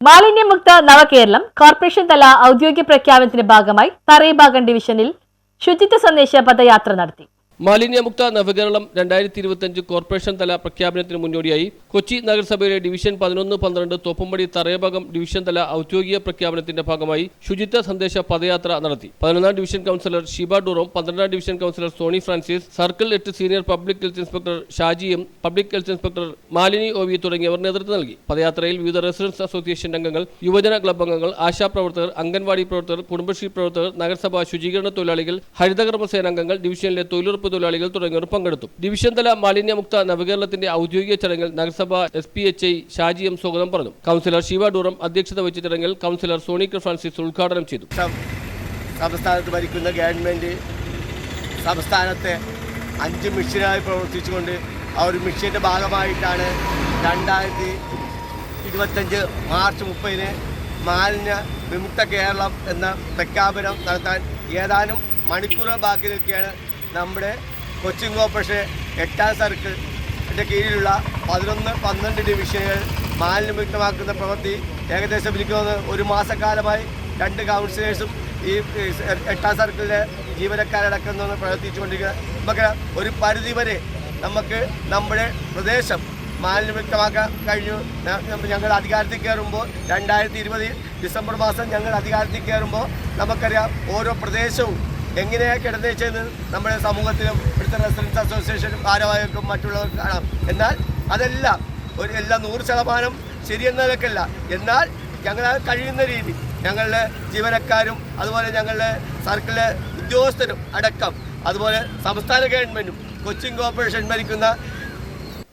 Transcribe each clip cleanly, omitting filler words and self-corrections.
മാലിന്യമുക്ത നവകേരളം കോർപ്പറേഷൻ തല ഔദ്യോഗിക പ്രഖ്യാപനത്തിന്റെ ഭാഗമായി തറൈഭാഗം ഡിവിഷനിൽ ശുചിത്വ സന്ദേശ പദയാത്ര നടത്തി. മാലിന്യമുക്ത നവകേരളം 2025 കോർപ്പറേഷൻ തല പ്രഖ്യാപനത്തിന് മുന്നോടിയായി കൊച്ചി നഗരസഭയിലെ ഡിവിഷൻ 11-12 തോപ്പുംപടി തറൈഭാഗം ഡിവിഷൻ തല ഔദ്യോഗിക പ്രഖ്യാപനത്തിന്റെ ഭാഗമായി ശുചിത്വ സന്ദേശ പദയാത്ര നടത്തി. 11ാം ഡിവിഷൻ കൗൺസിലർ ഷീബ ഡൂറോം, 12ാം division councillor Soni Francis, circle 8 senior public health inspector Shaji M, public health inspector Malini O V തുടങ്ങിയവർ നേതൃത്വം നൽകി. പദയാത്രയിൽ വിവിധ റെസിഡൻസ് അസോസിയേഷൻ അംഗങ്ങൾ, യുവജന ക്ലബ് അംഗങ്ങൾ, ആശാപ്രവർത്തകർ, അംഗൻവാടി പ്രവർത്തകർ, കുടുംബശ്രീ പ്രവർത്തകർ, നഗരസഭാ ശുചീകരണ തൊഴിലാളികൾ, ഹരിതകർമ്മസേന അംഗങ്ങൾ, ഡിവിഷനിലെ തൊഴിലുറപ്പ് തൊഴിലാളികൾ തുടങ്ങിയവർ പങ്കെടുത്തു. ഡിവിഷൻ തല മാലിന്യമുക്ത നവകേരളത്തിന്റെ ഔദ്യോഗിക ചടങ്ങിൽ നഗരസഭ SPHI ഷാജി എം സ്വാഗതം പറഞ്ഞു. കൗൺസിലർ ഷീബ ഡൂറം അധ്യക്ഷത വഹിച്ച ചടങ്ങിൽ കൗൺസിലർ സോണി ഫ്രാൻസിസ് ഉദ്ഘാടനം ചെയ്തു. സംസ്ഥാനത്ത് ഭരിക്കുന്ന ഗവൺമെന്റ് സംസ്ഥാനത്തെ 5 മിഷനായി പ്രവർത്തിച്ചുകൊണ്ട് ആ ഒരു മിഷന്റെ ഭാഗമായിട്ടാണ് 2025 മാർച്ച് 30 മാലിന്യ വിമുക്ത കേരളം എന്ന പ്രഖ്യാപനം നടത്താൻ ഏതാനും മണിക്കൂറുകൾ ബാക്കി നിൽക്കുകയാണ്. നമ്മുടെ കൊച്ചിൻ കോർപ്പറേഷൻ 8ാം സർക്കിളിൻ്റെ കീഴിലുള്ള 11-12 ഡിവിഷനുകൾ മാലിന്യമുക്തമാക്കുന്ന പ്രവൃത്തി ഏകദേശം എനിക്ക് തോന്നുന്നു ഒരു മാസക്കാലമായി 2 കൗൺസിലേഴ്സും ഈ 8ാം സർക്കിളിലെ ജീവനക്കാരടക്കം പ്രവർത്തിച്ചുകൊണ്ടിരിക്കുക. നമുക്ക് ഒരു പരിധിവരെ നമുക്ക് നമ്മുടെ പ്രദേശം മാലിന്യമുക്തമാക്കാൻ കഴിഞ്ഞു. ഞങ്ങൾ അധികാരത്തിൽ കയറുമ്പോൾ 2020 ഡിസംബർ മാസം ഞങ്ങൾ അധികാരത്തിൽ കയറുമ്പോൾ നമുക്കറിയാം ഓരോ പ്രദേശവും എങ്ങനെയാണ് കിടന്നേച്ചെന്ന് നമ്മുടെ സമൂഹത്തിലും ഇവിടുത്തെ റെസിഡൻസ് അസോസിയേഷൻ ഭാരവാഹികൾക്കും മറ്റുള്ളവർക്ക് കാണാം. എന്നാൽ അതെല്ലാം എല്ലാം 100% ശരിയെന്നതൊക്കെയല്ല. എന്നാൽ ഞങ്ങൾ കഴിയുന്ന രീതി ഞങ്ങളുടെ ജീവനക്കാരും അതുപോലെ ഞങ്ങളുടെ സർക്കിളിലെ ഉദ്യോഗസ്ഥരും അടക്കം അതുപോലെ സംസ്ഥാന ഗവൺമെൻറ്റും കൊച്ചിൻ കോർപ്പറേഷൻ ഭരിക്കുന്ന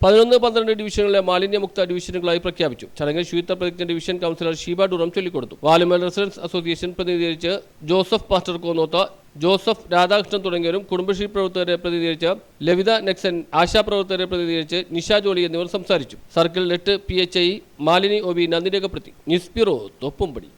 11-12 ഡിവിഷനുകളിലെ മാലിന്യമുക്ത ഡിവിഷനുകളായി പ്രഖ്യാപിച്ചു. ചടങ്ങിൽ ശുചിത്വ പ്രതിജ്ഞ ഡിവിഷൻ കൗൺസിലർ ഷീബ ഡൂറം ചൊല്ലിക്കൊടുത്തു. വാലുമൽ റെസിഡൻസ് അസോസിയേഷൻ പ്രതിനിധീകരിച്ച് ജോസഫ് പാസ്റ്റർ കോന്നോത്ത, ജോസഫ് രാധാകൃഷ്ണൻ തുടങ്ങിയവരും, കുടുംബശ്രീ പ്രവർത്തകരെ പ്രതിനിധീകരിച്ച് ലവിത നെക്സൻ, ആശാപ്രവർത്തകരെ പ്രതിനിധീകരിച്ച് നിഷ ജോളി എന്നിവർ സംസാരിച്ചു. സർക്കിൾ 8 PHI മാലിനി ഒബി നന്ദി രേഖപ്പെടുത്തി. News bureau Thoppumpady.